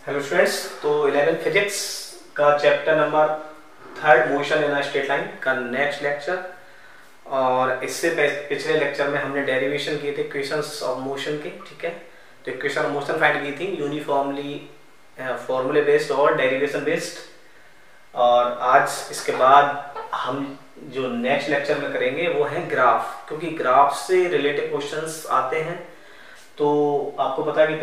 Hello students, तो 11th physics का chapter number 3 motion in a straight line का next lecture. और इससे पिछले लेक्चर में हमने डेरिवेशन किए थे इक्वेशंस ऑफ मोशन के। ठीक है, तो इक्वेशन ऑफ मोशन फाइंड की थी यूनिफॉर्मली फॉर्मूले बेस्ड और डेरिवेशन बेस्ड। और आज इसके बाद हम जो नेक्स्ट लेक्चर में करेंगे वो है ग्राफ, क्योंकि ग्राफ से रिलेटेड क्वेश्चंस आते हैं। तो आपको पता है कि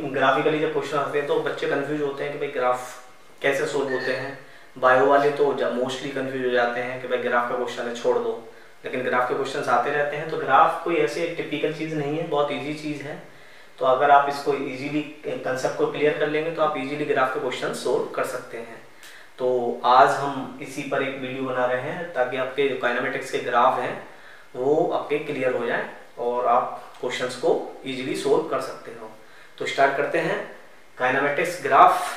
ग्राफिकली जब क्वेश्चन आते हैं तो बच्चे कंफ्यूज होते हैं कि भाई ग्राफ कैसे सोल्व होते हैं। बायो वाले तो मोस्टली कंफ्यूज हो जाते हैं कि भाई ग्राफ का क्वेश्चन है छोड़ दो, लेकिन ग्राफ के क्वेश्चंस आते रहते हैं। तो ग्राफ कोई ऐसे टिपिकल चीज़ नहीं है, बहुत इजी चीज़ है। तो अगर आप इसको इजीली कंसेप्ट को क्लियर कर लेंगे तो आप इजीली ग्राफ के क्वेश्चन सोल्व कर सकते हैं। तो आज हम इसी पर एक वीडियो बना रहे हैं ताकि आपके जो काइनेमेटिक्स के ग्राफ हैं वो आपके क्लियर हो जाए और आप क्वेश्चंस को इजीली सोल्व कर सकते हो। तो स्टार्ट करते हैं काइनेमेटिक्स ग्राफ।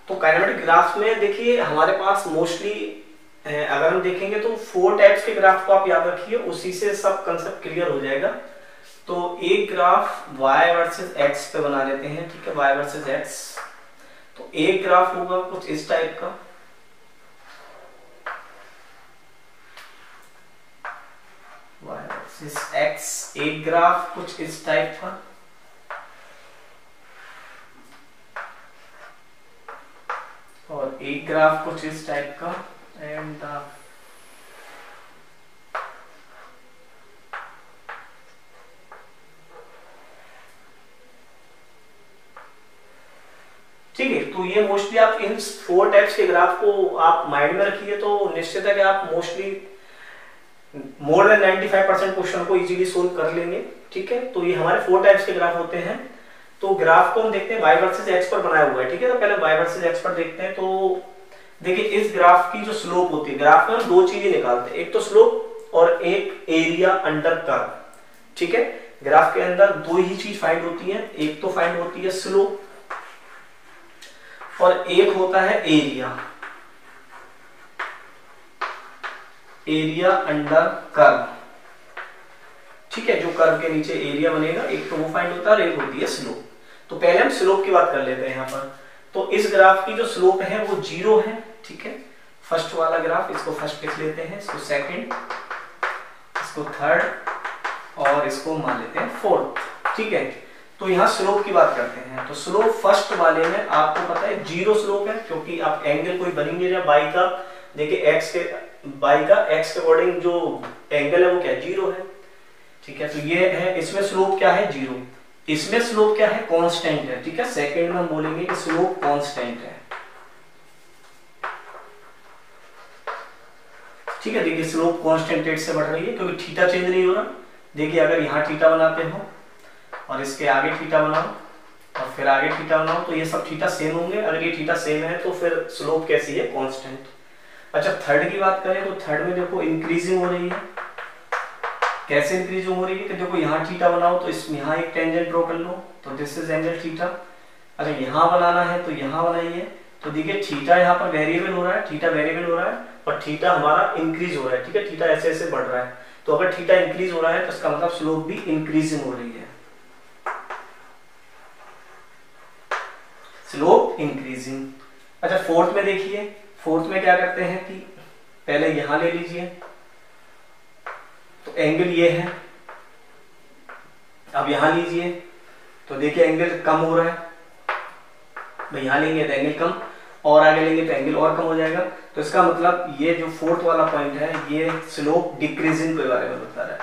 तो काइनेमेटिक ग्राफ में देखिए हमारे पास मोस्टली अगर हम देखेंगे तो 4 टाइप्स के ग्राफ को आप याद रखिए, उसी से सब कंसेप्ट क्लियर हो जाएगा। तो एक ग्राफ y वर्सेस x पे बना लेते हैं। ठीक है, y वर्सेस x। तो एक ग्राफ होगा कुछ इस टाइप का, y वर्सेस x। एक ग्राफ कुछ इस टाइप का, और एक ग्राफ कुछ इस टाइप का। एंड ठीक है, तो ये मोस्टली आप इन 4 टाइप्स के ग्राफ को आप माइंड में रखिए तो निश्चित है कि आप मोस्टली मोर देन 95% क्वेश्चन को इजीली सोल्व कर लेंगे। ठीक है, तो ये हमारे 4 टाइप्स के ग्राफ होते हैं। तो ग्राफ को हम देखते हैं y वर्सेस x पर बनाया हुआ है। ठीक है, तो पहले y वर्सेस x पर देखते हैं। तो देखिए इस ग्राफ की जो स्लोप होती है, ग्राफ में हम 2 चीजें निकालते हैं, एक तो स्लोप और एक एरिया अंडर कर्व। ठीक है, ग्राफ के अंदर 2 ही चीज फाइंड होती है, एक तो फाइंड होती है स्लोप और एक होता है एरिया अंडर कर्व। ठीक है, जो कर्व के नीचे एरिया बनेगा एक तो वो फाइंड होता है और एक होती है स्लोप। तो पहले हम स्लोप की बात कर लेते हैं यहाँ पर। तो इस ग्राफ की जो स्लोप है वो 0 है। ठीक है, फर्स्ट वाला ग्राफ, इसको फर्स्ट लिख लेते हैं, इसको सेकंड, इसको थर्ड और इसको मान लेते हैं फोर्थ। ठीक है, तो यहाँ स्लोप की बात करते हैं। तो स्लोप फर्स्ट वाले में आपको पता है 0 स्लोप है, क्योंकि आप एंगल कोई बनी नहीं रहा। बाई का देखिए बाई का एक्स के अकॉर्डिंग जो एंगल है वो क्या 0 है। ठीक है, तो ये है, इसमें स्लोप क्या है 0, इसमें स्लोप क्या है कांस्टेंट है। ठीक है, सेकंड में हम बोलेंगे कि स्लोप कांस्टेंट है। ठीक है, देखिए स्लोप कांस्टेंट रेट से बढ़ रही है क्योंकि थीटा चेंज नहीं हो रहा। देखिए अगर यहाँ थीटा बनाते हो और इसके आगे थीटा बनाओ और फिर आगे थीटा बनाओ तो ये सब थीटा सेम होंगे। अगर ये थीटा सेम है तो फिर स्लोप कैसी है कांस्टेंट। अच्छा, थर्ड की बात करें तो थर्ड में देखो इंक्रीजिंग हो रही है। कैसे इंक्रीजिंग हो रही है कि देखो यहाँ थीटा बनाओ तो इसमें यहाँ एक टेंजेंट ड्रॉ कर लो, तो दिस इज एंगल थीटा। अगर यहाँ बनाना है तो यहाँ बनाइए। तो देखिए थीटा यहाँ पर वेरिएबल हो रहा है, थीटा वेरिएबल हो रहा है और थीटा हमारा इंक्रीज हो रहा है। ठीक है, थीटा ऐसे ऐसे बढ़ रहा है। तो अगर थीटा इंक्रीज हो रहा है तो इसका मतलब स्लोप भी इंक्रीजिंग हो रही है, स्लोप इंक्रीजिंग। अच्छा, फोर्थ में देखिए, फोर्थ में क्या करते हैं कि पहले यहां ले लीजिए, तो एंगल ये है। अब यहां लीजिए तो देखिए एंगल कम हो रहा है। भाई यहां लेंगे तो एंगल कम और आगे लेंगे तो एंगल और कम हो जाएगा। तो इसका मतलब ये जो फोर्थ वाला पॉइंट है ये स्लोप डिक्रीजिंग के बारे में बता रहा है।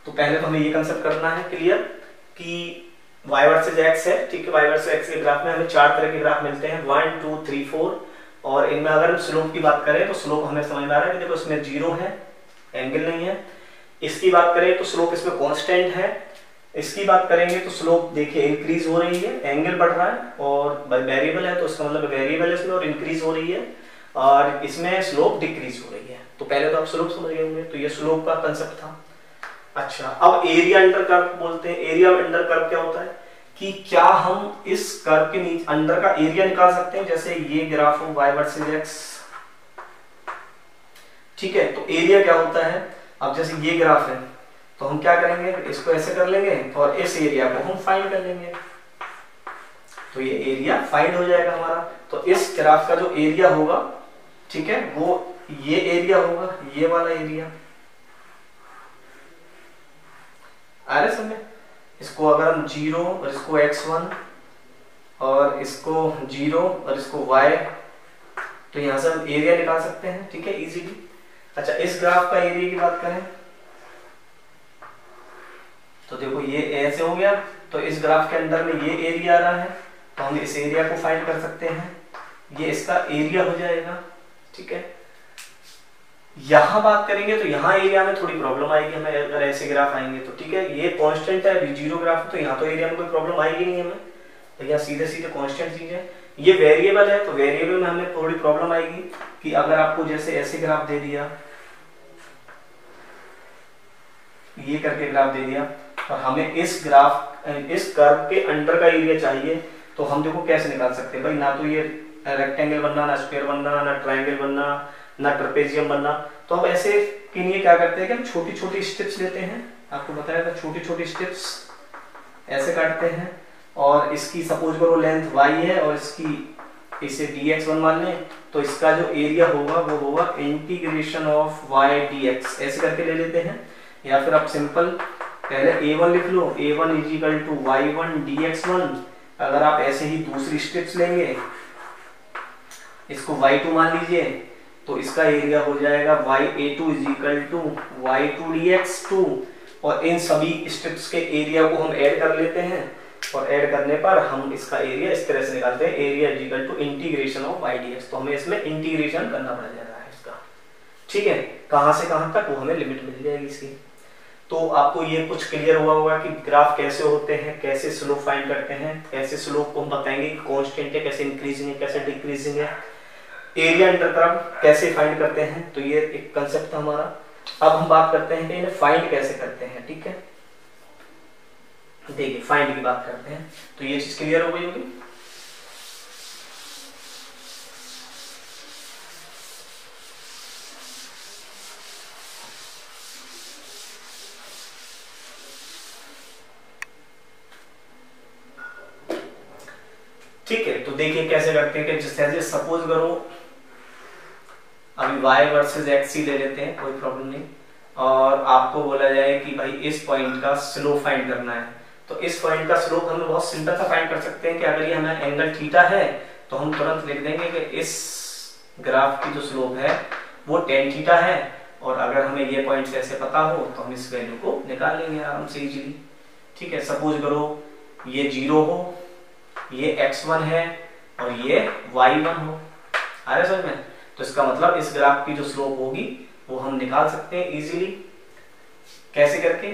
तो पहले तो हमें ये कंसेप्ट करना है क्लियर कि y वर्सेस x है। ठीक है, y वर्सेस x के ग्राफ में हमें 4 तरह के ग्राफ मिलते हैं, 1 2 3 4। और इनमें अगर हम स्लोप की बात करें तो स्लोप हमें समझ में आ रहा है कि देखो इसमें 0 है, एंगल नहीं है। इसकी बात करें तो स्लोप इसमें कांस्टेंट है। इसकी बात करेंगे तो स्लोप देखिए इंक्रीज हो रही है, एंगल बढ़ रहा है और वेरिएबल है तो इसका मतलब वेरिएबल है इसमें और इंक्रीज हो रही है, और इसमें स्लोप डिक्रीज हो रही है। तो पहले तो आप स्लोप समझ गए होंगे, तो ये स्लोप का कंसेप्ट था। अच्छा, अब एरिया अंडर कर्व बोलते हैं। एरिया अंडर कर्व क्या होता है कि क्या हम इस कर्व के नीचे अंडर का एरिया निकाल सकते हैं। जैसे ये ग्राफ हो y वर्सेस x, ठीक है, तो एरिया क्या होता है। अब जैसे ये ग्राफ है तो हम क्या करेंगे, इसको ऐसे कर लेंगे और इस एरिया को हम फाइंड कर लेंगे, तो ये एरिया फाइंड हो जाएगा हमारा। तो इस ग्राफ का जो एरिया होगा, ठीक है, वो ये एरिया होगा, ये वाला एरिया। आ रहे समझ। इसको अगर हम 0 और इसको x1 और इसको 0 और इसको y, तो यहां से हम एरिया निकाल सकते हैं, ठीक है, इजीली। अच्छा, इस ग्राफ का एरिया की बात करें तो देखो ये ऐसे हो गया, तो इस ग्राफ के अंदर में ये एरिया आ रहा है, तो हम इस एरिया को फाइंड कर सकते हैं, ये इसका एरिया हो जाएगा, ठीक है। यहां बात करेंगे तो यहाँ एरिया में थोड़ी प्रॉब्लम आएगी हमें, अगर ऐसे ग्राफ आएंगे तो, ठीक है। ये कांस्टेंट है, 0 ग्राफ है, तो यहाँ तो एरिया में कोई प्रॉब्लम आएगी नहीं हमें, तो यहाँ सीधे सीधे कांस्टेंट चीज है। ये वेरिएबल है, तो वेरिएबल में हमें थोड़ी प्रॉब्लम आएगी कि अगर आपको जैसे ऐसे ग्राफ दे दिया, ये करके ग्राफ दे दिया, और हमें इस कर्व के अंडर का एरिया चाहिए, तो हम देखो कैसे निकाल सकते हैं भाई। ना तो ये रेक्टेंगल बनना, ना स्क्वायर बनना, ना ट्रायंगल बनना, ना ट्रेपेजियम बनना, तो हम ऐसे के लिए क्या करते हैं कि हम छोटी छोटी स्टेप्स लेते हैं। आपको बताया था, छोटी छोटी स्टेप्स ऐसे काटते हैं, और इसकी सपोज करो लेंथ y है और इसकी इसे dx1 मान लें, तो इसका जो एरिया होगा वो होगा इंटीग्रेशन ऑफ y dx, ऐसे करके ले लेते हैं। या फिर आप सिंपल पहले a1 लिख लो, a1 is equal to y1 dx1। अगर आप ऐसे ही दूसरी स्टेप्स लेंगे, इसको y2 मान लीजिए, तो इसका एरिया हो जाएगा ya2 is equal to y2 dx2, और इन सभी स्टेप्स के एरिया को हम ऐड कर लेते हैं, और ऐड करने पर हम इसका एरिया इस तरह से निकालते हैं, area is equal to integration of y dx। तो हमें इसमें इंटीग्रेशन करना पड़ जाएगा इसका, ठीक है, कहां से कहां तक, वो हमें लिमिट मिल जाएगी इसकी। तो आपको ये कुछ क्लियर हुआ होगा कि ग्राफ कैसे होते हैं, कैसे स्लोप फाइंड करते हैं, कैसे स्लोप को हम बताएंगे कांस्टेंट है, कैसे इंक्रीजिंग है, कैसे डिक्रीजिंग है, एरिया अंडर कर्व कैसे फाइंड करते हैं। तो ये एक कंसेप्ट था हमारा। अब हम बात करते हैं कि इन्हें फाइंड कैसे करते हैं, ठीक है। देखिए फाइंड की बात करते हैं, तो ये चीज क्लियर हो गई होगी। ठीक है, तो देखिए कैसे करते हैं कि जैसे सपोज करो अभी y वर्सेस x ही ले लेते हैं, कोई प्रॉब्लम नहीं, और आपको बोला जाए कि भाई इस पॉइंट का स्लोप फाइंड करना है, तो इस पॉइंट का स्लोप हम बहुत सिंपल सा फाइंड कर सकते हैं कि अगर ये हमें एंगल थीटा है तो हम तुरंत लिख देंगे कि इस ग्राफ की जो स्लोप है वो tan थीटा है, और अगर हमें ये पॉइंट से ऐसे पता हो तो हम इस वैल्यू को निकाल लेंगे आराम से इजीली, ठीक है। सपोज करो ये 0 हो, ये x1 है और ये y1 हो, आ रहा समझ में। तो इसका मतलब इस ग्राफ की जो स्लोप होगी वो हम निकाल सकते हैं इजीली, कैसे करके,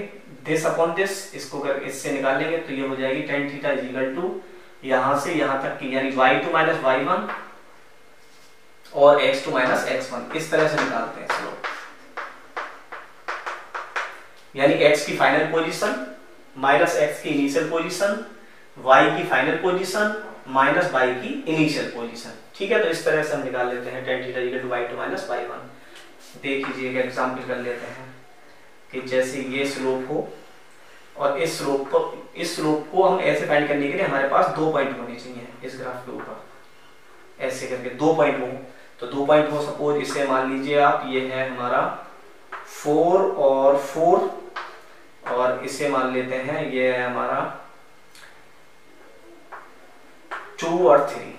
दिस अपॉन दिस, इसको करके इससे निकाल लेंगे, तो ये हो जाएगी tan थीटा इक्वल टू यहां से यहां तक की, यानी y2 माइनस y1 और x2 माइनस x1, इस तरह से निकालते हैं स्लोप। यानी x की फाइनल पोजीशन माइनस x की इनिशियल पोजीशन, y की फाइनल पोजीशन माइनस y की इनिशियल पोजीशन, ठीक है। तो इस तरह से हम निकाल लेते हैं tan theta equal to y2 minus y1। देख लीजिए एक एग्जांपल कर लेते हैं कि जैसे ये स्लोप हो, और इस स्लोप को हम ऐसे फाइंड करने के लिए हमारे पास 2 पॉइंट होने चाहिए इस ग्राफ के ऊपर, ऐसे करके 2 पॉइंट हो, तो 2 पॉइंट हो, सपोज इसे मान लीजिए आप, ये है हमारा 4 और 4, और इसे मान लेते हैं ये है हमारा 2 और 3,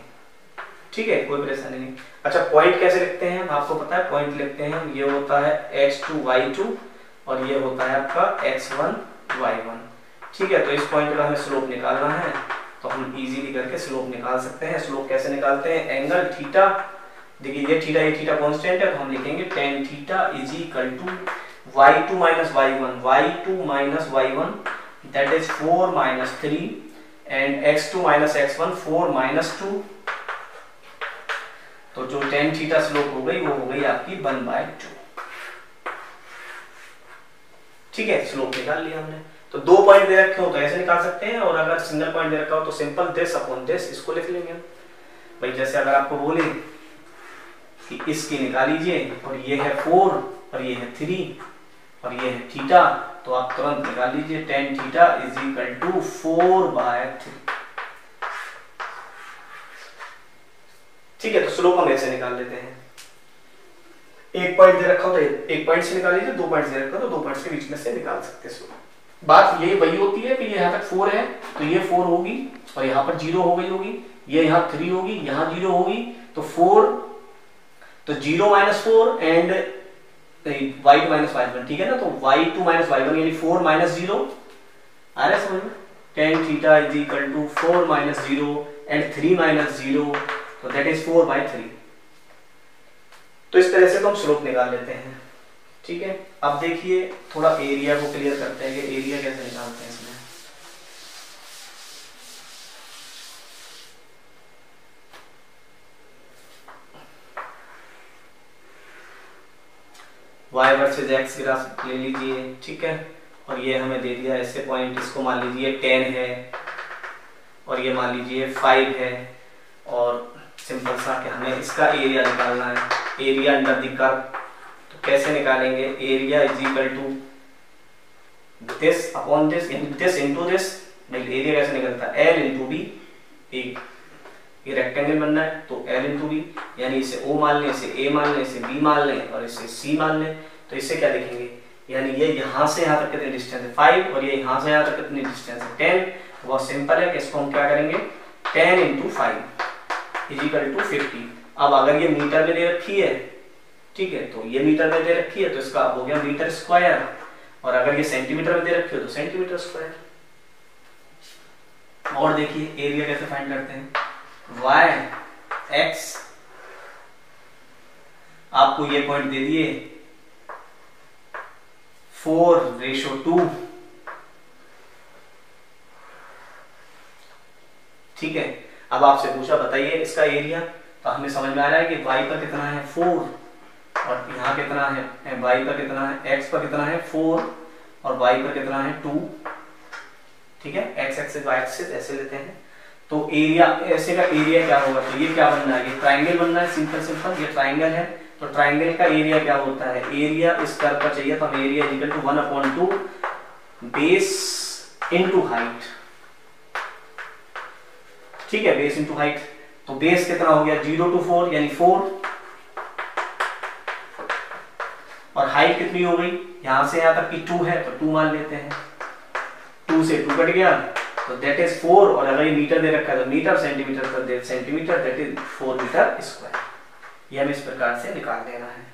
ठीक है, कोई परेशानी नहीं। अच्छा, पॉइंट कैसे लिखते हैं, आपको पता है पॉइंट लिखते हैं, ये होता है x2 y2 और ये होता है आपका x1 y1, ठीक है। तो इस पॉइंट का हमें स्लोप निकालना है, तो हम इजीली करके स्लोप निकाल सकते हैं। स्लोप कैसे निकालते हैं, एंगल थीटा, देखिए ये थीटा कांस्टेंट है, तो हम लिखेंगे tan theta is equal to y2 minus y1 that is 4 minus 3 and x2 minus x1 4 minus 2, तो जो tan थीटा स्लोप हो गई वो हो गई आपकी 1/2, ठीक है। स्लोप निकाल लिया हमने। तो 2 पॉइंट दे रखे हो तो ऐसे निकाल सकते हैं, और अगर सिंगल पॉइंट दे रखा हो तो सिंपल दिस अपॉन दिस इसको लिख लेंगे भाई। जैसे अगर आपको बोले कि इसकी निकालीजिए और ये है 4 और ये है 3 और ये है थीटा, तो आप तुरंत निकाल लीजिए tan theta is equal to 4/3। ठीक है, तो स्लोप हम ऐसे निकाल लेते हैं। 1 पॉइंट दे रखा हो तो 1 पॉइंट से निकाल लीजिए, 2 पॉइंट दे रखा हो तो 2 पॉइंट के बीच में से निकाल सकते हैं स्लोप। बात ये वही होती है कि ये यहाँ तक 4 है तो ये 4 होगी और यहाँ पर 0 हो गई होगी, ये यहाँ 3 होगी, यहाँ 0 होगी, तो 4 तो 0 - 4 एंड y2 - y1, ठीक है ना। तो y2 - y1 यानी 4 - 0 आ रहा है समझ में। tan theta is equal to 4 - 0 and 3 - 0, तो दैट इज 4/3। तो इस तरह से तो हम स्लोप निकाल लेते हैं। ठीक है, अब देखिए थोड़ा एरिया को क्लियर करते हैं कि एरिया कैसे निकालते हैं इसमें। y वर्सेस x ग्राफ ले लीजिए, ठीक है, और ये हमें दे दिया ऐसे पॉइंट, इसको मान लीजिए 10 है और ये मान लीजिए 5 है, और सिंपल सा कि हमें इसका एरिया निकालना है, एरिया अंडर द कर्व। तो कैसे निकालेंगे, area is equal to this upon this, यानी दिस इनटू दिस। एरिया कैसे निकलता है, L इंटू डी। ये रेक्टेंगल बनना है तो L इंटू डी, यानी इसे O मान लें, इसे A मान लें, इसे B मान लें और इसे C मान लें। तो इससे क्या लिखेंगे, यानी ये यहाँ से यहाँ तक कितनी डिस्टेंस है 5 और ये यहाँ से यहाँ तक कितनी डिस्टेंस है 10। तो बहुत सिंपल है कि इसको हम क्या करेंगे, 10 इंटू 5 इज इक्वल टू 50। अब अगर ये मीटर में दे रखी है, ठीक है, तो ये मीटर में दे रखी है तो इसका हो गया मीटर स्क्वायर, और अगर ये सेंटीमीटर में दे रखी हो तो सेंटीमीटर स्क्वायर। और देखिए एरिया कैसे फाइंड करते हैं, y x आपको ये पॉइंट दे दिए 4:2, ठीक है। अब आपसे पूछा बताइए इसका एरिया, तो हमें समझ में आ रहा है कि y पर कितना है 4 और यहाँ कितना है, y पर कितना है, x पर कितना है 4 और y पर कितना है 2, ठीक है। x एक्सिस y एक्सिस ऐसे लेते हैं। तो एरिया, ऐसे का एरिया क्या होगा, तो ये क्या बनना है, ये ट्राइंगल बनना है, सिंपल ये ट्राइंगल है। तो ट्राइंगल का एरिया क्या होता है, एरिया इस कर्व पर चाहिए तो हम area equal to 1/2 base into height, ठीक है, बेस इनटू हाइट। तो बेस कितना हो गया 0 to 4 यानी 4, और हाइट कितनी हो गई, यहां से यहां तक की 2 है तो 2 मान लेते हैं, 2 से 2 कट गया तो दैट इज 4, और अगर ये मीटर दे रखा है तो मीटर, सेंटीमीटर पर centimetre, that is 4 metre square. ये हमें इस प्रकार से निकाल देना है,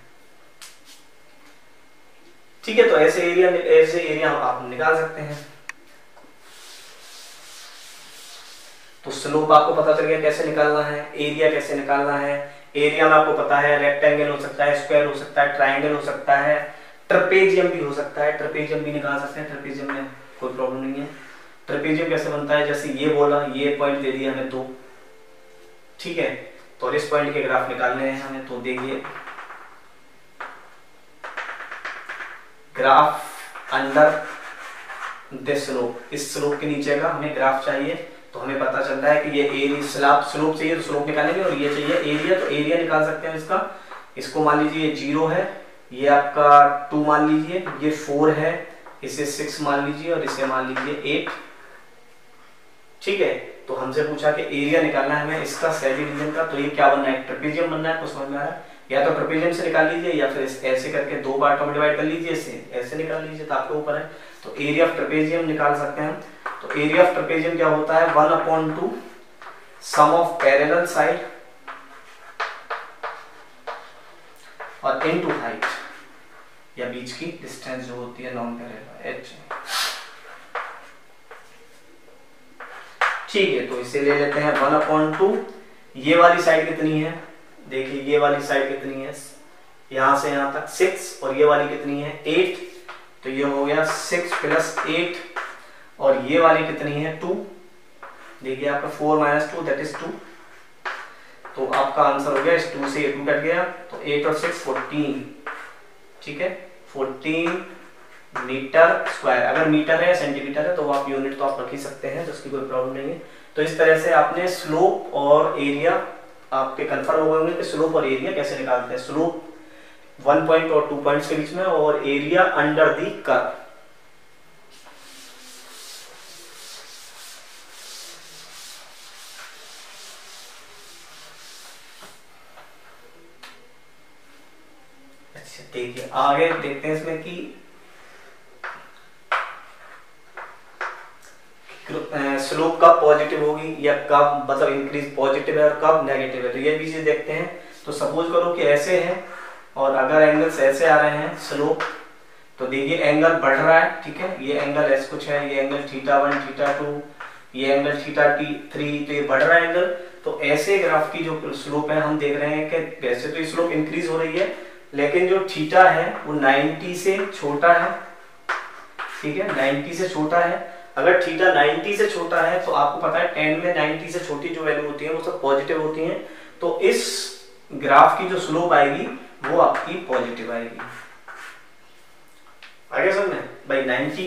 ठीक है। तो ऐसे एरिया आप निकाल सकते हैं। तो स्लोप आपको पता चल गया कैसे निकालना है, एरिया कैसे निकालना है। एरिया में आपको पता है रेक्टेंगल हो सकता है, स्क्वायर हो सकता है, ट्राइंगल हो सकता है, ट्रेपेजियम भी हो सकता है, ट्रेपेजियम भी निकाल सकते हैं, ट्रेपेजियम में कोई प्रॉब्लम नहीं है। ट्रेपेजियम कैसे बनता है, जैसे ये बोला, ये पॉइंट दे दिया हमें 2, ठीक है, तो इस पॉइंट के ग्राफ निकालने हैं हमें। तो देखिए ग्राफ अंडर दिस स्लोप, इस स्लोप के नीचे का हमें ग्राफ चाहिए। तो हमें पता चल रहा है कि ये एरिया स्लोप चाहिए तो स्लोप निकालेंगे, और ये चाहिए एरिया तो एरिया निकाल सकते हैं इसका। इसको मान लीजिए ये 0 है, ये आपका 2 मान लीजिए, ये 4 है, इसे 6 मान लीजिए और इसे मान लीजिए 8, ठीक है। तो हमसे पूछा कि एरिया निकालना है हमें इसका सेडी रीजन का। तो ये क्या बनना है, ट्रेपेजियम बनना है, कुछ समझ में आ रहा है। या तो ट्रेपेजियम से निकाल लीजिए या फिर ऐसे करके 2 पार्टों में डिवाइड कर लीजिए, ऐसे निकाल लीजिए, तो आपके ऊपर है। तो एरिया ऑफ ट्रेपेजियम निकाल सकते हैं। तो एरिया ऑफ ट्रेपेजियम क्या होता है, 1/2 सम ऑफ पैरेलल साइड और इनटू हाइट, या बीच की डिस्टेंस जो होती है नॉन पैरेलल h, ठीक है। तो इसे ले लेते हैं 1/2। ये वाली साइड कितनी है, देखिए ये वाली साइड कितनी है, यहां से यहां तक 6, और ये वाली कितनी है 8, तो ये हो गया 6 + 8, और ये वाली कितनी है 2, देखिए आपका 4 - 2 दैट इज 2। तो आपका आंसर हो गया, इस 2 से ये 2 कट गया, तो 8 और 6 14, ठीक है, 14 मीटर स्क्वायर। अगर मीटर है सेंटीमीटर है तो वो आप यूनिट तो आप रख ही सकते हैं, तो उसकी कोई प्रॉब्लम नहीं है। तो इस तरह से आपने स्लोप और एरिया आपके कंफर्म हो गए कि स्लोप और एरिया कैसे निकालते हैं। स्लोप 1 पॉइंट और 2 पॉइंट्स के बीच में, और एरिया अंडर दी कर्व। अच्छा देखिए आगे देखते हैं इसमें कि स्लोप कब पॉजिटिव होगी या कब मतलब इंक्रीज पॉजिटिव है और कब नेगेटिव है, तो ये भी चीज देखते हैं। तो सपोज करो कि ऐसे है और अगर एंगल्स ऐसे आ रहे हैं स्लोप, तो देखिए एंगल बढ़ रहा है, ठीक है, ये एंगल ऐसे कुछ है, ये एंगल θ1 θ2, ये एंगल θ3, तो ये बढ़ रहा है एंगल। तो ऐसे ग्राफ की जो स्लोप है हम देख रहे हैं कि वैसे तो ये स्लोप इंक्रीज हो रही है, लेकिन जो थीटा है वो 90 से छोटा है, ठीक है, 90 से छोटा है। अगर थीटा 90 से छोटा है तो आपको पता है tan में 90 से छोटी जो वैल्यू होती है वो सब पॉजिटिव होती हैं, तो इस ग्राफ की जो स्लोप आएगी वो आपकी पॉजिटिव आएगी। आगे समझ में भाई 90,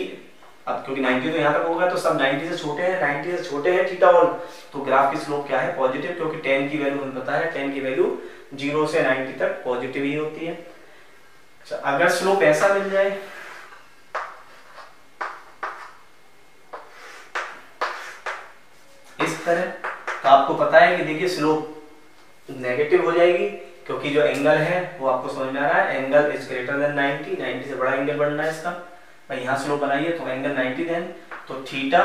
अब क्योंकि 90 तो यहाँ तक होगा तो सब 90 से छोटे हैं, 90 से छोटे हैं θ1, तो ग्राफ की स्लोप क्या है पॉजिटिव, क्योंकि tan की वैल्यू हमें पता है, tan की वैल्यू 0 से 90 तक पॉजिटिव ही होती है। अच्छा अगर स्लोप ऐसा मिल जाए, इस तरह, तो आपको पता है कि देखिए स्लोप नेगेटिव हो जाएगी, क्योंकि जो एंगल है वो आपको समझ में आ रहा है, एंगल इज ग्रेटर देन 90, 90 से बड़ा एंगल बनना है इसका। भाई यहाँ स्लोप बनाइए तो एंगल 90 देन, तो थीटा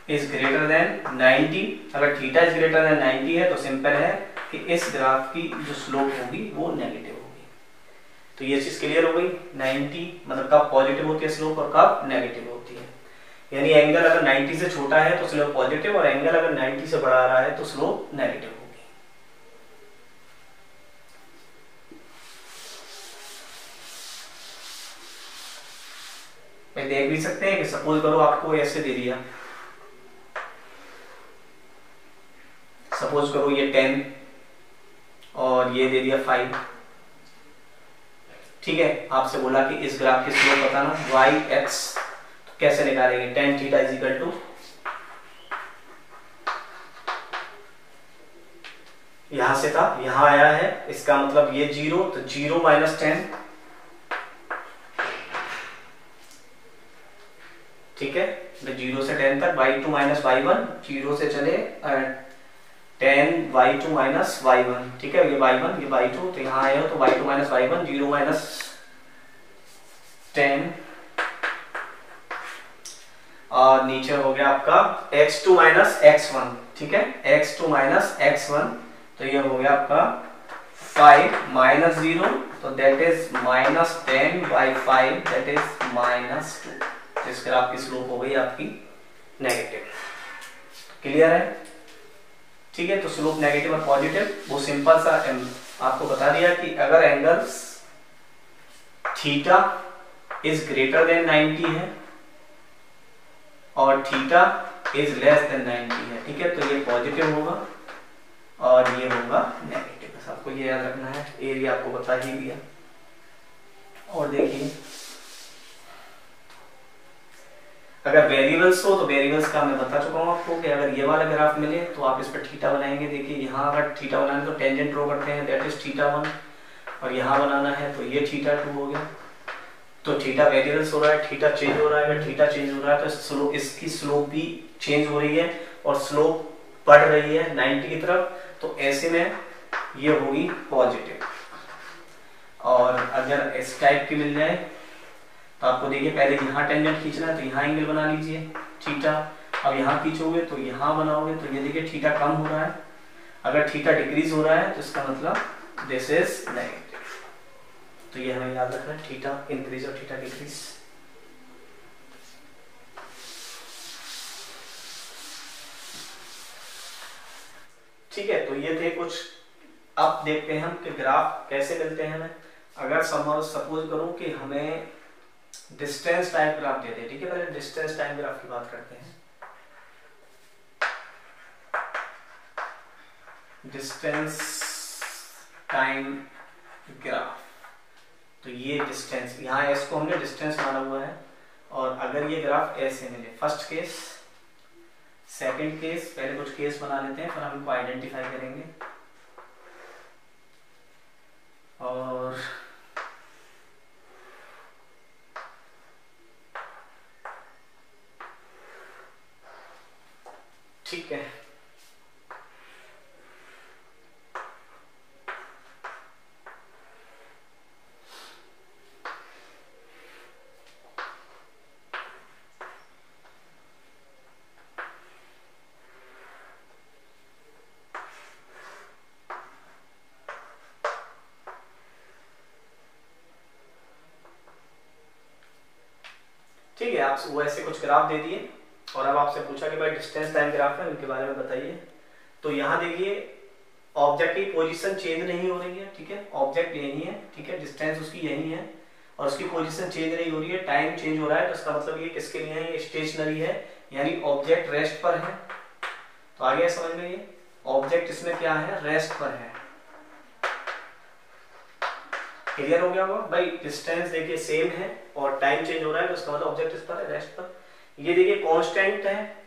इज ग्रेटर देन 90। अगर थीटा इज ग्रेटर देन 90 है तो सिंपल है कि इस ग्राफ की जो स्लोप होगी वो नेगेटिव होगी। तो ये चीज क्लियर हो गई, 90 मतलब कब पॉजिटिव होती है स्लोप और कब नेगेटिव होती है। यानी एंगल अगर 90 से छोटा है तो स्लोप पॉजिटिव, और एंगल अगर 90 से बढ़ा रहा है तो स्लोप नेगेटिव होगी। मैं देख भी सकते हैं कि सपोज करो आपको ऐसे दे दिया, सपोज करो ये 10 और ये दे दिया 5, ठीक है, आपसे बोला कि इस ग्राफ की स्लोप बताना y x, तो कैसे निकालेंगे, tan theta is equal to, यहां से था यहां आया है, इसका मतलब ये 0, तो 0 माइनस 10, ठीक है, 0 से 10 तक y2 माइनस y1, 0 से चले 10 y2 माइनस y1, ठीक है, ये y1 ये y2, तो यहाँ आए हो तो y2 माइनस y1, 0 माइनस 10, और नीचे हो गया आपका x2 माइनस x1, ठीक है, x2 माइनस x1, तो ये हो गया आपका 5 माइनस 0, तो that is minus 10 by 5, that is minus 2। इस ग्राफ की स्लोप हो गई आपकी नेगेटिव। क्लियर है, ठीक है। तो स्लोप नेगेटिव और पॉजिटिव वो सिंपल सा आपको बता दिया कि अगर angles theta is greater than 90 है और थीटा इज लेस देन 90 है, ठीक है, तो ये पॉजिटिव होगा और ये होगा नेगेटिव। बस आपको ये याद रखना है, एरिया आपको बता ही दिया। और देखिए अगर वेरिएबल्स हो तो वेरिएबल्स का मैं बता चुका हूँ आपको कि अगर ये वाला ग्राफ मिले तो आप इस पर थीटा बनाएंगे। देखिए यहाँ अगर थीटा बनाने तो टेंजेंट ड्रॉ करते हैं, दैट इज θ1, और यहाँ बनाना है तो ये θ2 हो गया। तो थीटा वेरिएबल्स हो रहा है, थीटा चेंज हो रहा है, अगर थीटा चेंज हो रहा है तो स्लोप, इसकी स्लोप भी चेंज हो रही है और स्लोप बढ़ रही है 90 की तरफ, तो ऐसे में ये होगी पॉजिटिव। और अगर इस टाइप की मिल जाए तो आपको देखिए पहले यहाँ टेंजेंट खींचना है तो यहाँ एंगल बना लीजिए थीटा, अब यहाँ खींचोगे तो यहाँ बनाओगे तो ये देखिए थीटा कम हो रहा है। अगर थीटा डिक्रीज हो रहा है तो इसका मतलब दिस इज नेगेटिव। तो ये हमें याद रखना है, थीटा इंक्रीज और थीटा डिक्रीज। ठीक है, तो ये थे कुछ। अब देखते हैं हम कि ग्राफ कैसे मिलते हैं हमें। अगर सपोज करूं कि हमें डिस्टेंस टाइम ग्राफ दे दे, ठीक है, पहले डिस्टेंस टाइम ग्राफ की बात करते हैं। डिस्टेंस टाइम ग्राफ, तो ये डिस्टेंस, यहाँ एस को हमने डिस्टेंस माना हुआ है। और अगर ये ग्राफ ऐसे मिले, फर्स्ट केस, सेकंड केस, पहले कुछ केस बना लेते हैं फिर हम इनको आइडेंटिफाई करेंगे। और ठीक है, ठीक है। आप वो ऐसे कुछ ग्राफ दे दिए और अब आपसे पूछा कि भाई डिस्टेंस टाइम ग्राफ है, इनके बारे में बताइए। तो यहाँ देखिए ऑब्जेक्ट की पोजीशन चेंज नहीं हो रही है, ठीक है, ऑब्जेक्ट यही है, ठीक है, डिस्टेंस उसकी यही है और उसकी पोजीशन चेंज नहीं हो रही है, टाइम चेंज हो रहा है। तो इसका मतलब ये किसके लिए है, ये स्टेशनरी है, यानी ऑब्जेक्ट रेस्ट पर है। तो आ गया समझ में, ये ऑब्जेक्ट इसमें क्या है, रेस्ट पर है। क्लियर हो गया होगा भाई, डिस्टेंस देखिए सेम है और टाइम चेंज हो रहा है, तो इसका मतलब ऑब्जेक्ट इस पर है, रेस्ट पर। ये देखिए कांस्टेंट है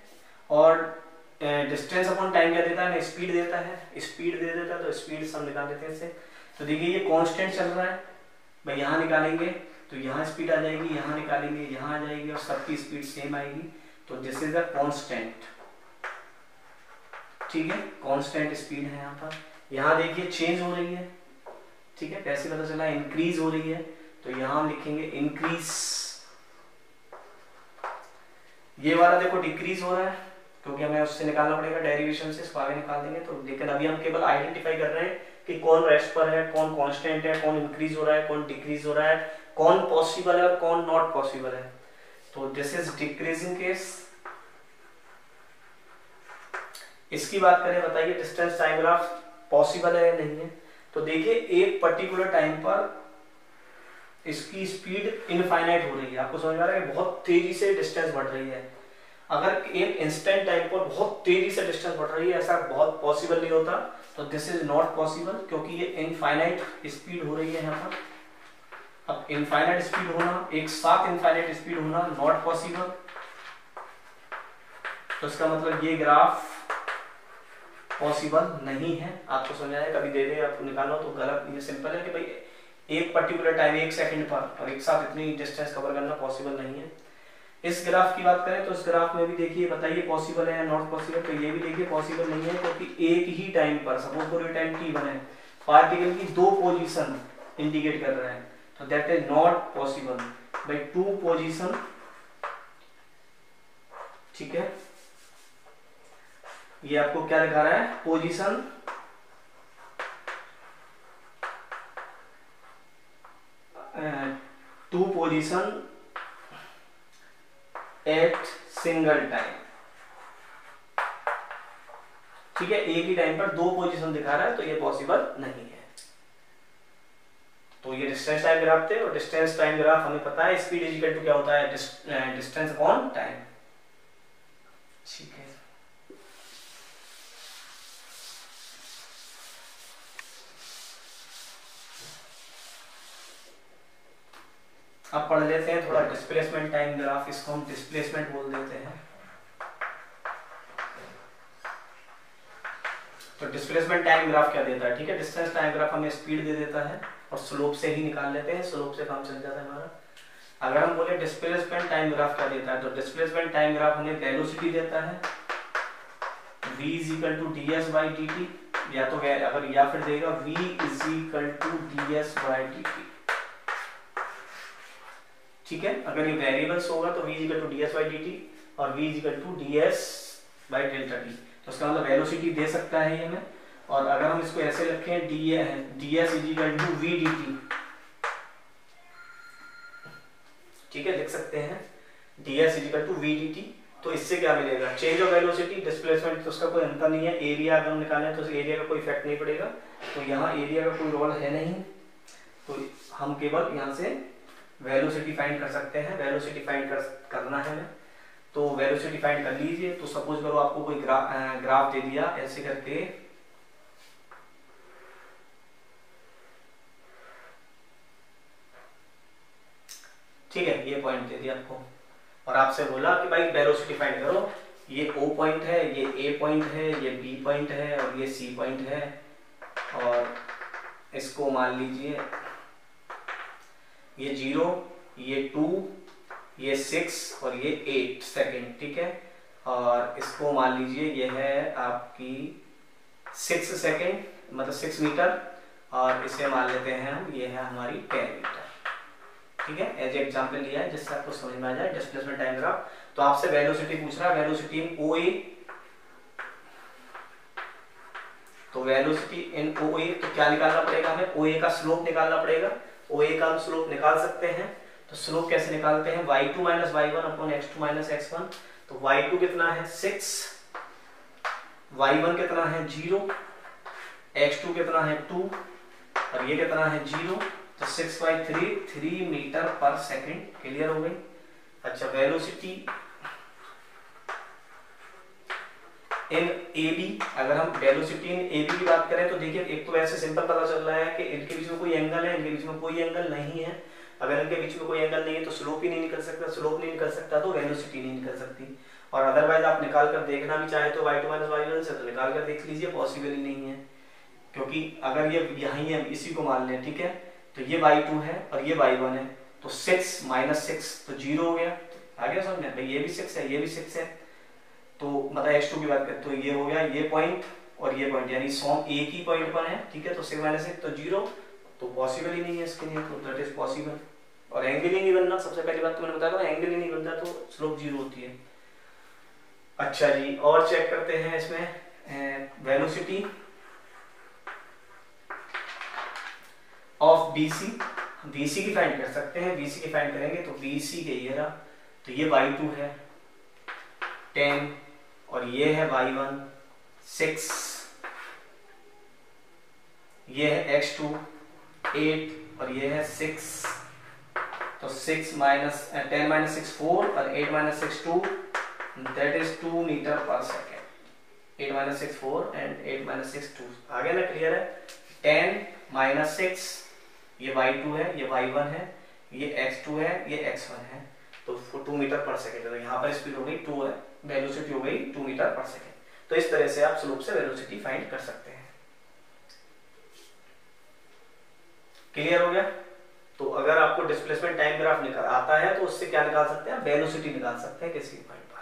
और डिस्टेंस अपॉन टाइम क्या देता है, स्पीड देता है, स्पीड दे देता है, तो स्पीड हम निकाल देते हैं इससे। तो देखिए ये कांस्टेंट चल रहा है भाई, यहाँ निकालेंगे तो यहाँ स्पीड आ जाएगी, यहाँ निकालेंगे यहाँ आ जाएगी और सबकी स्पीड सेम आएगी। तो दिस इज अ कांस्टेंट, ठीक है, कांस्टेंट स्पीड है यहाँ पर। यहाँ देखिए चेंज हो रही है, ठीक है, कैसे पता चला, इंक्रीज हो रही है, तो यहाँ हम लिखेंगे इंक्रीज। ये वाला देखो डिक्रीज हो रहा है क्योंकि हमें उससे निकालना पड़ेगा, डेरिवेशन से इसको आगे निकाल देंगे। तो लेकिन अभी हम केवल आइडेंटिफाई कर रहे हैं कि कौन रेस्ट पर है, कौन कांस्टेंट है, कौन इंक्रीज हो रहा है, कौन डिक्रीज हो रहा है, कौन पॉसिबल है और कौन नॉट पॉसिबल है। तो दिस इज डिक्रीजिंग केस। इसकी बात करें, बताइए डिस्टेंस टाइम ग्राफ पॉसिबल है या नहीं है। तो देखिए एक पर्टिकुलर टाइम पर इसकी स्पीड इनफाइनाइट हो रही है, आपको समझ में आ रहा है, बहुत तेजी से डिस्टेंस बढ़ रही है। अगर एक इंस्टेंट टाइम पर बहुत तेजी से डिस्टेंस बढ़ रही है, ऐसा बहुत पॉसिबल नहीं होता। तो दिस इज नॉट पॉसिबल क्योंकि ये इनफाइनाइट स्पीड हो रही है यहाँ पर। अब इनफाइनाइट स्पीड होना, एक साथ इनफाइनाइट स्पीड होना नॉट पॉसिबल। तो इसका मतलब ये ग्राफ पॉसिबल नहीं है। आपको समझ आया, कभी दे दे आपको निकालना तो गलत, ये सिंपल है कि भाई एक पर्टिकुलर टाइम, एक सेकंड पर और एक साथ इतनी डिस्टेंस कवर करना पॉसिबल नहीं है। इस ग्राफ की बात करें तो इस ग्राफ में भी देखिए, बताइए पॉसिबल है या नॉट पॉसिबल। तो ये भी देखिए पॉसिबल नहीं है क्योंकि एक ही टाइम पर, सपोज पूरे टाइम t1 है, पार्टिकल की दो पोजीशन इंडिकेट कर रहा है, तो that is not possible by two position, ठीक है। ये आपको क्या दिखा रहा है, position to position at single time, ठीक है, एक ही टाइम पर दो पोजीशन दिखा रहा है, तो ये पॉसिबल नहीं है। तो ये डिस्टेंस टाइम ग्राफ थे और डिस्टेंस टाइम ग्राफ हमें पता है स्पीड इज इक्वल टू क्या होता है, डिस्टेंस अपॉन टाइम, ठीक है। अब पढ़ लेते हैं थोड़ा डिस्प्लेसमेंट टाइम ग्राफ, इसको हम डिस्प्लेसमेंट बोल देते हैं। तो डिस्प्लेसमेंट टाइम ग्राफ क्या देता है, ठीक है, डिस्टेंस टाइम ग्राफ हमें स्पीड दे देता है और स्लोप से ही निकाल लेते हैं, स्लोप से काम चल जाता है हमारा। अगर हम बोले डिस्प्लेसमेंट टाइम ग्राफ क्या देता है, तो डिस्प्लेसमेंट टाइम ग्राफ हमें वेलोसिटी देता है, v is equal to ds by dt, या तो अगर या फिर देगा v is equal to ds by dt, ठीक है। अगर ये वेरिएबल्स होगा तो v is equal to ds by dt और v is equal to ds by delta t, तो इसका मतलब वेलोसिटी दे सकता है ये हमें। और अगर हम इसको ऐसे रखें ds is equal to v dt, ठीक है, लिख सकते हैं ds is equal to v dt, तो इससे क्या मिलेगा, चेंज ऑफ वेलोसिटी, डिस्प्लेसमेंट, तो उसका कोई अंतर नहीं है। एरिया अगर हम निकालें तो एरिया का कोई इफेक्ट नहीं पड़ेगा, तो यहाँ एरिया का कोई रोल है नहीं, तो हम केवल यहाँ से वेलोसिटी फाइंड कर सकते हैं। वेलोसिटी फाइंड करना है हमें, तो वेलोसिटी फाइंड कर लीजिए। तो सपोज करो आपको कोई ग्राफ दे दिया ऐसे करके, ठीक है, ये पॉइंट दे दिया आपको और आपसे बोला कि भाई वेलोसिटी फाइंड करो, ये O पॉइंट है, ये A पॉइंट है, ये B पॉइंट है और ये C पॉइंट है और इसको मान लीजिए ये 0, ये 2, ये 6 और ये 8 सेकेंड, ठीक है। और इसको मान लीजिए ये है आपकी 6 सेकेंड मतलब 6 मीटर और इसे मान लेते हैं हम, ये है हमारी 10 मीटर, ठीक है। एज एग्जाम्पल लिया है जिससे आपको समझ में आ जाए डिस्प्लेसमेंट टाइम ग्राफ। तो आपसे वेलोसिटी पूछ रहा है, वेलोसिटी इन OA, तो वेलोसिटी इन OA तो क्या निकालना पड़ेगा हमें, OA का स्लोप निकालना पड़ेगा। OA का हम स्लोप निकाल सकते हैं, तो स्लोप कैसे निकालते हैं, y2 minus y1 upon x2 minus x1। तो y2 कितना है 6, y1 कितना है 0, x2 कितना है 2 और ये कितना है 0, तो 6/3 3 मीटर पर सेकेंड। क्लियर हो गई। अच्छा, वेलोसिटी इन AB, अगर हम वेलोसिटी इन AB की बात करें तो देखिए एक तो ऐसे सिंपल पता चल रहा है कि इनके बीच में कोई एंगल है, इनके बीच में कोई एंगल नहीं है। अगर इनके बीच में कोई एंगल नहीं है तो स्लोप ही नहीं निकल सकता, स्लोप नहीं निकल सकता तो वेलोसिटी नहीं निकल सकती। और अदरवाइज आप निकाल कर देखना भी चाहे तो y2 माइनस y1 से तो निकाल कर देख लीजिए, पॉसिबल ही नहीं है। क्योंकि अगर ये यहीं है, इसी को मान लें, ठीक है, तो ये y2 है और ये y1 है, तो 6 माइनस 6 तो 0 हो गया। आ गया समझ में, भाई ये भी 6 है, ये भी 6 है, तो मतलब x2 की बात करें तो ये हो गया ये पॉइंट और ये पॉइंट, यानी सॉम एक ही पॉइंट पर है, ठीक है। तो 6 माइनस 6 तो 0, तो पॉसिबल ही नहीं है इसके लिए, तो दैट इज पॉसिबल। और एंगल ही नहीं बनना, सबसे पहली बात तो मैंने बताया था, एंगल ही नहीं बनता तो स्लोप 0 होती है। अच्छा जी, और चेक करते हैं इसमें वेलोसिटी ऑफ BC की फाइंड कर सकते हैं। BC की फाइंड करेंगे तो BC के ये रहा, तो ये y2 है 10 और ये है y1 6, ये है x2 8 और ये है 6, तो 6 माइनस 10 माइनस 6 4 और 8 minus 6 2, that is 2 metre per second. 8 minus 6 4 and 8 minus 6 2, आ गया ना, क्लियर है। 10 माइनस 6, ये y2 है, ये y1 है, ये x2 है, ये x1 है, तो 2 मीटर पर सेकेंड। तो यहाँ पर स्पीड हो गई 2 है, वेलोसिटी हो गई 2 मीटर पर सेकेंड। तो इस तरह से आप स्लोप से वेलोसिटी फाइंड कर सकते हैं। क्लियर हो गया। तो अगर आपको डिस्प्लेसमेंट टाइम ग्राफ निकाल आता है तो उससे क्या निकाल सकते हैं, वेलोसिटी निकाल सकते हैं किसी पॉइंट पर।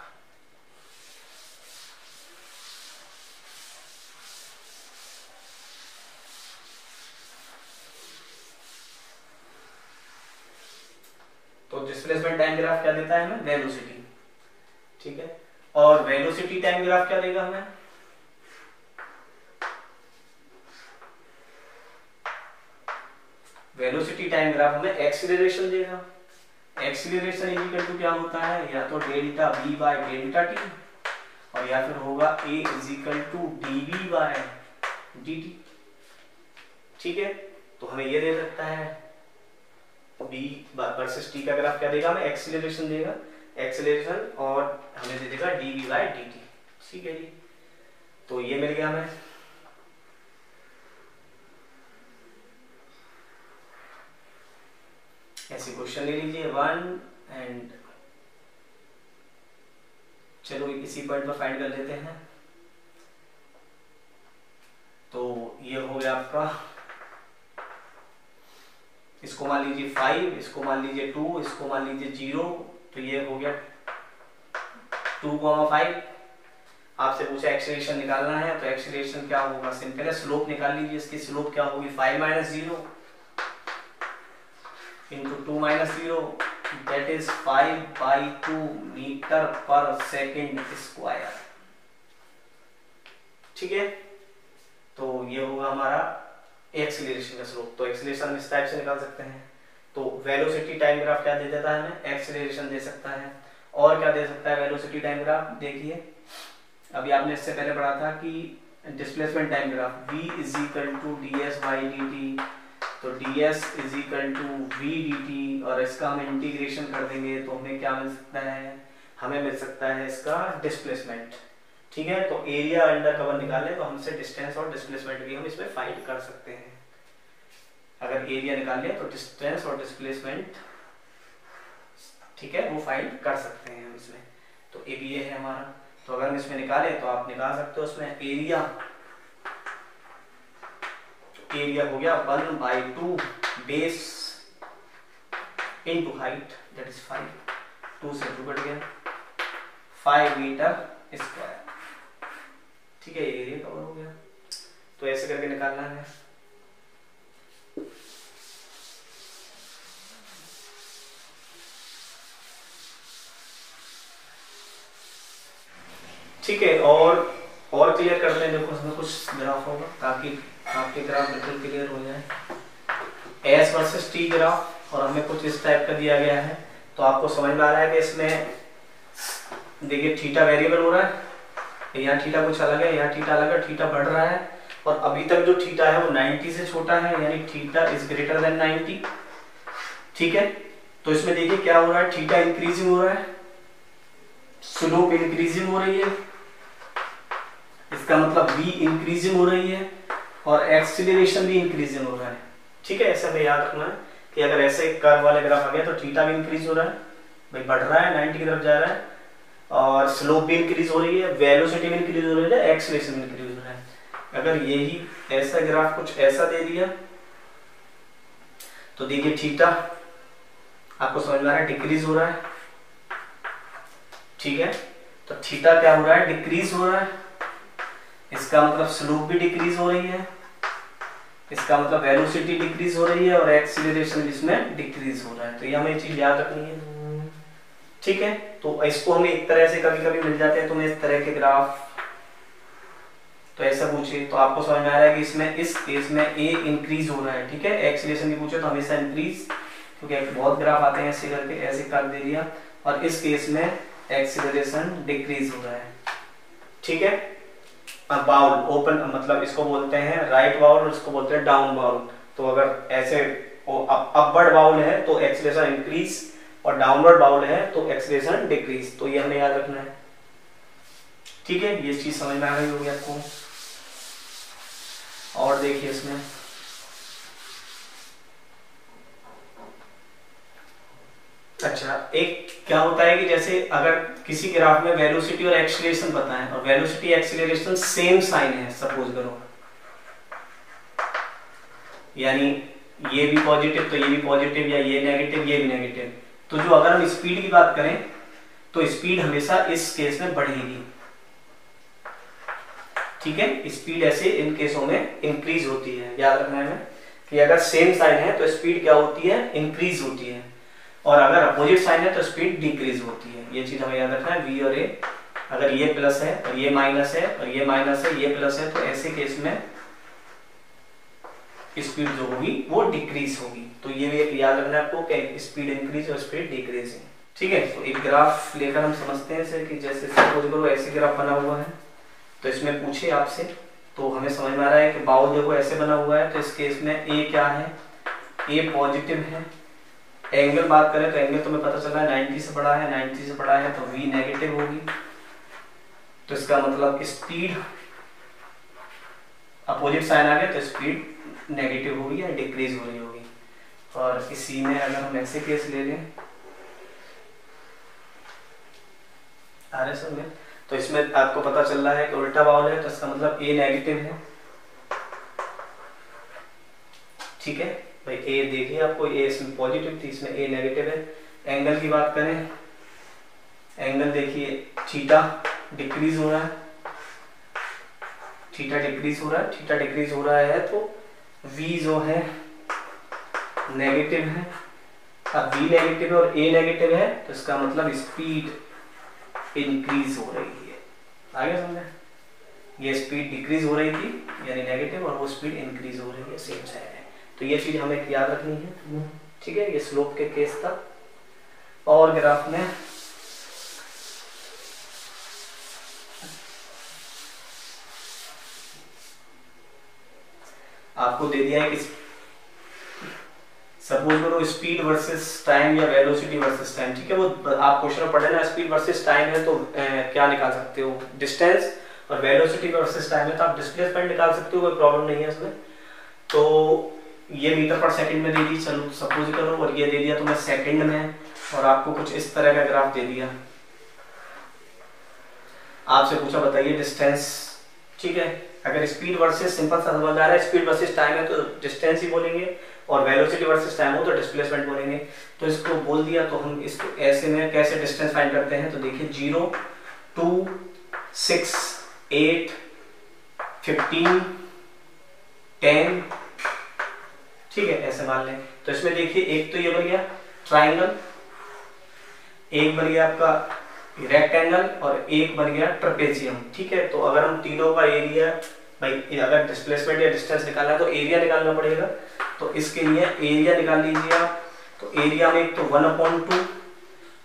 तो डिस्प्लेसमेंट टाइम ग्राफ क्या देता है हमें, वेलोसिटी, ठीक है। और वेलोसिटी टाइम ग्राफ क्या देगा हमें, वेलोसिटी टाइम ग्राफ हमें एक्सीलरेशन देगा। एक्सीलरेशन इक्वल टू क्या होता है, या तो delta v by delta t और या फिर होगा a is equal to dv by dt, ठीक है। तो हमें ये दे सकता है b वर्सेस t का ग्राफ क्या देगा हमें, एक्सीलरेशन देगा, एक्सीलरेशन, और हमें दे देगा dv बाय dt, ठीक है जी। तो ये मिल गया हमें। ऐसे क्वेश्चन ले लीजिए 1 एंड चलो इसी पॉइंट पर फाइंड कर लेते हैं। तो ये हो गया आपका, इसको मान लीजिए 5, इसको मान लीजिए 2, इसको मान लीजिए 0, तो ये हो गया 2,5। आपसे पूछा एक्सीलरेशन निकालना है, तो एक्सीलरेशन क्या होगा, सिंपल है, स्लोप निकाल लीजिए। इसकी स्लोप क्या होगी, 5 minus 0 into 2 minus 0, that is 5/2 metre per second square, ठीक है। तो ये होगा हमारा एक्सीलरेशन का स्लोप। तो एक्सीलरेशन हम इस टाइप से निकाल सकते हैं। तो वेलोसिटी टाइम ग्राफ क्या दे देता है हमें, एक्सीलरेशन दे सकता है। और क्या दे सकता है वेलोसिटी टाइम ग्राफ, देखिए अभी आपने इससे पहले पढ़ा था कि displacement time graph v is equal to ds by dt, तो ds is equal to v dt, और इसका हम इंटीग्रेशन कर देंगे तो हमें क्या मिल सकता है, हमें मिल सकता है इसका डिस्प्लेसमेंट, ठीक है। तो एरिया अंडर कवर निकालें तो हमसे डिस्टेंस और डिस्प्लेसमेंट भी हम इसमें फाइंड कर सकते हैं। अगर एरिया निकाल लिया तो डिस्टेंस और डिस्प्लेसमेंट ठीक है, वो फाइंड कर सकते हैं हम इसमें। तो एक ये है हमारा, तो अगर हम इसमें निकालें तो आप निकाल सकते हो उसमें एरिया हो गया 1/2 base into height that is 5, 2 से 2 कट गया 5 मीटर स्क्वायर। ठीक है, ये एरिया कवर हो गया। तो ऐसे करके निकालना है। ठीक है, और क्लियर करते हैं। देखो इसमें कुछ ग्राफ होगा ताकि आपके ग्राफ बिल्कुल क्लियर हो जाए। एस वर्सेस टी ग्राफ, और हमें कुछ इस टाइप का दिया गया है। तो आपको समझ में आ रहा है कि इसमें देखिए थीटा वेरिएबल हो रहा है, यहाँ थीटा कुछ अलग है, यहाँ थीटा अलग है, थीटा बढ़ रहा है, और अभी तक जो थीटा है वो 90 से छोटा है, यानी थीटा इज ग्रेटर देन 90। ठीक है, तो इसमें देखिए क्या हो रहा है, थीटा इंक्रीजिंग हो रहा है, स्लोप इंक्रीजिंग हो रही है, इसका मतलब v इंक्रीजिंग हो रही है, और एक्सीलरेशन भी इंक्रीजिंग हो रहा है। ठीक है, ऐसा हमें याद रखना है कि अगर ऐसे कर्व वाले ग्राफ आ गया तो थीटा भी इंक्रीज हो रहा है, भाई बढ़ रहा है, 90 की तरफ जा रहा है, और स्लोप भी इंक्रीज हो रही है, वेलोसिटी भी इंक्रीज हो रही है, एक्सीलरेशन भी इंक्रीज हो रहा है। अगर यही ऐसा ग्राफ कुछ ऐसा दे दिया तो देखिए थीटा आपको समझ में आ रहा है डिक्रीज हो रहा है। ठीक है, तो थीटा क्या हो रहा है, डिक्रीज हो रहा है, इसका मतलब स्लोप भी डिक्रीज हो रही है, इसका मतलब वेलोसिटी डिक्रीज हो रही है, और एक्सीलरेशन इसमें डिक्रीज हो रहा है। तो ये हमें चीज याद रखनी है। ठीक है, तो इसको हमें एक तरह से कभी कभी मिल जाते हैं तुम्हें इस तरह के ग्राफ, तो ऐसा पूछे तो आपको समझ में आ रहा है कि इसमें इस केस में ए इंक्रीज हो रहा है। ठीक है, एक्सीलरेशन की पूछे तो हमेशा इंक्रीज, क्योंकि बहुत ग्राफ आते हैं ऐसे करके, ऐसे कर दे दिया, और इस केस में एक्सीलरेशन डिक्रीज हो रहा है। ठीक है, बाउल ओपन मतलब इसको बोलते हैं राइट बाउल, और इसको बोलते हैं डाउन बाउल। तो अगर ऐसे अपवर्ड बाउल है तो एक्सीलरेशन इंक्रीज, और डाउनवर्ड बाउल है तो एक्सीलरेशन डिक्रीज। तो ये हमें याद रखना है। ठीक है, ये चीज समझ में आ गई होगी आपको। और देखिए इसमें अच्छा एक क्या होता है कि जैसे अगर किसी ग्राफ में वेलोसिटी और एक्सीलरेशन पता है, और वेलोसिटी एक्सीलरेशन सेम साइन है सपोज करो, यानी ये भी पॉजिटिव तो ये भी पॉजिटिव, या ये नेगेटिव ये भी नेगेटिव, तो जो अगर हम स्पीड की बात करें तो स्पीड हमेशा इस केस में बढ़ेगी। ठीक है, स्पीड ऐसे इन केसों में इंक्रीज होती है। याद रखना है कि अगर सेम साइन है तो स्पीड क्या होती है, इंक्रीज होती है, और अगर अपोजिट साइन है तो स्पीड डिक्रीज होती है। ये चीज हमें याद रखना है। वी और ए, अगर ये प्लस है और ये माइनस है, और ये माइनस है ये प्लस है, तो ऐसे केस में स्पीड जो होगी वो डिक्रीज होगी। तो ये भी याद रखना है आपको कि स्पीड इंक्रीज और स्पीड डिक्रीज है। ठीक है, तो एक ग्राफ लेकर हम समझते हैं सर कि जैसे सपोज करो ऐसे ग्राफ बना हुआ है, तो इसमें पूछे आपसे तो हमें समझ में आ रहा है कि बाउल देखो ऐसे बना हुआ है, तो इस केस में ए क्या है, ए पॉजिटिव है। एंगल बात करें तो एंगल तुम्हें पता चला है 90 से बड़ा है, 90 से बड़ा है तो v नेगेटिव होगी। तो इसका मतलब स्पीड अपोजिट साइन आ गया तो स्पीड नेगेटिव होगी या डिक्रीज हो रही होगी। और इसी में अगर हम ऐसे केस ले लें में, तो इसमें आपको पता चल रहा है कि उल्टा बाउल है, तो इसका मतलब ए नेगेटिव है। ठीक है भाई, ए देखिए आपको ए इसमें पॉजिटिव थी, इसमें ए नेगेटिव है। एंगल की बात करें, एंगल देखिए थीटा डिक्रीज हो रहा है, थीटा डिक्रीज हो रहा है, थीटा डिक्रीज हो रहा है तो v जो है नेगेटिव है। अब v नेगेटिव है और a नेगेटिव है, तो इसका मतलब स्पीड इंक्रीज हो रही है। आगे समझे, ये स्पीड डिक्रीज हो रही थी यानी नेगेटिव, और वो स्पीड इंक्रीज हो रही है, सेम साइड है। तो ये चीज हमें याद रखनी है। ठीक है, ये स्लोप के केस था। और ग्राफ में आपको दे दिया है कि सपोज करो स्पीड वर्सेस टाइम या वेलोसिटी वर्सेस टाइम। ठीक है, वो आप क्वेश्चन में पढ़े ना, स्पीड वर्सेस टाइम है तो क्या निकाल सकते हो, डिस्टेंस, और वेलोसिटी वर्सेस टाइम है तो आप डिस्प्लेसमेंट निकाल सकते हो, कोई प्रॉब्लम नहीं है इसमें। तो ये मीटर पर सेकंड में दे दी, चलो सपोज करो, और ये दे दिया तुम्हें सेकंड में, और आपको कुछ इस तरह का ग्राफ दे दिया, आपसे पूछा बताइए डिस्टेंस, ठीक है। अगर स्पीड वर्सेस, सिंपल सा समझ आ रहा है, स्पीड वर्सेस टाइम है तो डिस्टेंस ही बोलेंगे, और वेलोसिटी वर्सेस टाइम हो तो डिस्प्लेसमेंट बोलेंगे। तो इसको बोल दिया, तो हम इसको ऐसे में कैसे डिस्टेंस फाइंड करते हैं, तो देखिए 0, 2, 6, 8, 15, 10, ठीक है, ऐसे मान लें। तो इसमें देखिए एक तो ये बन गया ट्राइंगल, एक बन गया आपका रेक्टेंगल, और एक बन गया ट्रेपेजियम, ठीक है। तो अगर हम तीनों का एरिया, भाई अगर डिस्प्लेसमेंट या डिस्टेंस निकालना है तो एरिया निकालना पड़ेगा। तो इसके लिए एरिया निकाल लीजिए आप। तो एरिया में एक तो 1/2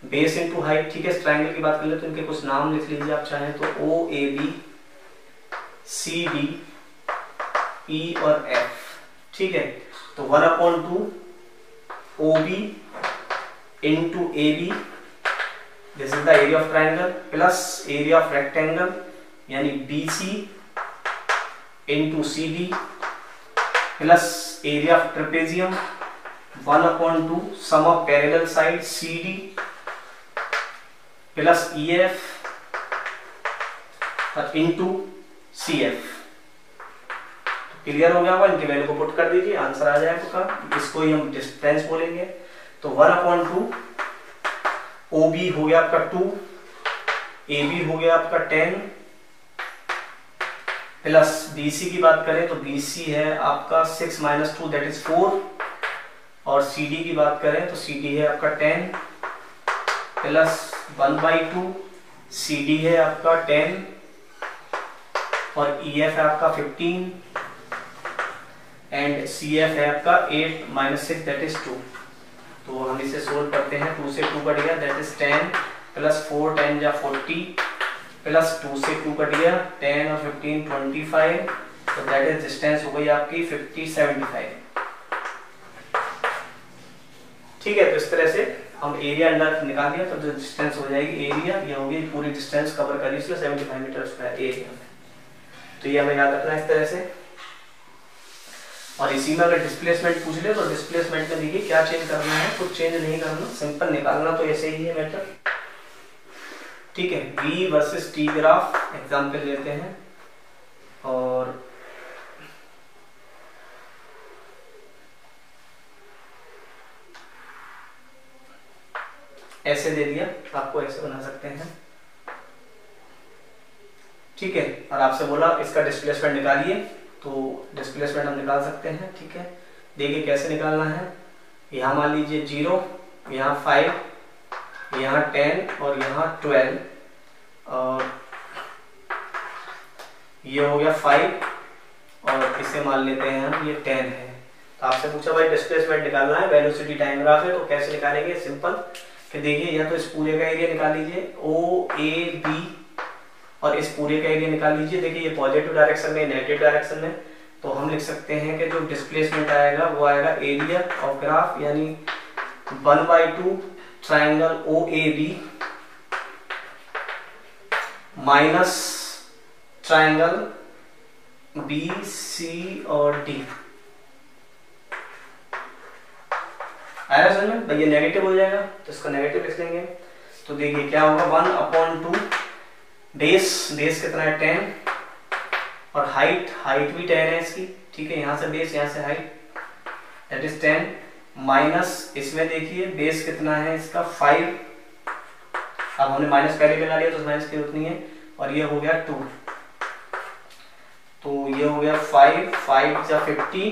बेस इंटू हाइट, ठीक है। ट्राइंगल की बात कर ले तो इनके कुछ नाम लिख लीजिए आप चाहें तो, ओ ए बी, सी डी, ई और एफ, ठीक है। तो 1/2 O B into A B, this is the area of triangle, plus area of rectangle यानी B C into C D, plus area of trapezium 1/2 sum of parallel side C D plus E F और into C F. Clear हो गया होगा, इनके value को put कर दीजिए, answer आ जाएगा आपका। इसको ही हम डिस्टेंस बोलेंगे। तो 1/2 ओ बी हो गया आपका 2, ए बी हो गया आपका 10, प्लस बी सी की बात करें तो बी सी है आपका 6 - 2 दैट इज 4, और सी डी की बात करें तो सी डी है आपका 10 प्लस 1/2, सी डी है आपका 10 और ई एफ है आपका 15 एंड सी एफ है आपका 8 - 6 दैट इज 2। तो हम इसे सोल्व करते हैं, 2 से 2 कट गया दैट इज 10 प्लस 4 10 जा 40 प्लस 2 से 2 कट गया 10 और 15 25, तो दैट इज डिस्टेंस हो गई आपकी 50 75, ठीक है। तो इस तरह से हम एरिया अंडर निकाल दिया, तो जो डिस्टेंस हो जाएगी एरिया, ये होगी पूरी डिस्टेंस कवर करी इसलिए 75 मीटर स्क्वायर एरिया में। तो ये हमें याद रखना है इस तरह से। और इसी में अगर डिस्प्लेसमेंट पूछ ले तो डिस्प्लेसमेंट में देखिए क्या चेंज करना है, कुछ चेंज नहीं करना, सिंपल निकालना तो ऐसे ही है मैटर, ठीक है। v versus t graph example लेते हैं, और ऐसे दे दिया, आपको ऐसे बना सकते हैं, ठीक है। और आपसे बोला इसका डिस्प्लेसमेंट निकालिए, तो डिस्प्लेसमेंट हम निकाल सकते हैं, ठीक है। देखिए कैसे निकालना है, यहाँ मान लीजिए 0, यहाँ 5, यहाँ 10 और यहाँ 12, और ये हो गया 5 और इसे मान लेते हैं हम ये 10 है। तो आपसे पूछा भाई डिस्प्लेसमेंट निकालना है, वेलोसिटी टाइम ग्राफ है, तो कैसे निकालेंगे, सिंपल कि देखिए या तो इस पूरे का एरिया निकाल लीजिए ओ ए बी, और इस पूरे का एरिया निकाल लीजिए। देखिए ये पॉजिटिव डायरेक्शन में, नेगेटिव डायरेक्शन में, तो हम लिख सकते हैं कि जो डिस्प्लेसमेंट आएगा वो आएगा एरिया ऑफ ग्राफ यानी 1/2 triangle O A B minus triangle B C और डी। आया समझ में? भाई ये नेगेटिव हो जाएगा तो इसका नेगेटिव लिख लेंगे। तो देखिए क्या होगा 1/2 बेस कितना है 10 और हाइट भी 10 है इसकी, ठीक है। यहाँ से बेस, यहाँ से हाइट दैट इज 10 माइनस इसमें देखिए बेस कितना है इसका 5, अब हमने माइनस पहले मिला लिया तो माइनस की जरूरत नहीं है, और ये हो गया 2, तो ये हो गया 5 जा 50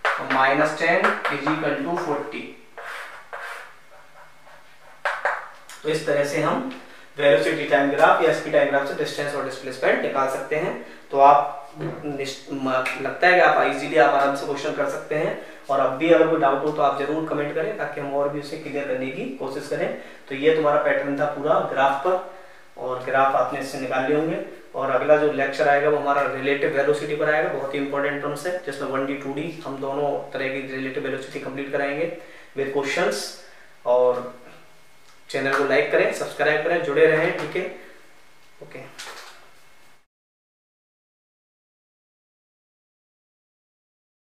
तो -10 इज इक्वल टू 40। तो इस तरह से हम वेलोसिटी टाइम ग्राफ या स्पीड टाइम ग्राफ से डिस्टेंस और डिस्प्लेसमेंट निकाल सकते हैं। तो आप लगता है कि आप इजीली आप आराम से क्वेश्चन कर सकते हैं, और अब भी अगर कोई डाउट हो तो आप जरूर कमेंट करें ताकि हम और भी उसे क्लियर करने की कोशिश करें। तो ये तुम्हारा पैटर्न था पूरा ग्राफ पर, और ग्राफ आपने इससे निकाल लिए होंगे। और अगला जो लेक्चर आएगा वो हमारा रिलेटिव वेलोसिटी पर आएगा, बहुत ही इंपॉर्टेंट टर्म्स है, जिसमें 1D 2D हम दोनों तरह की रिलेटिव वेलोसिटी कंप्लीट कराएंगे विद क्वेश्चंस। और चैनल को लाइक करें, सब्सक्राइब करें, जुड़े रहें, ठीक है। ओके।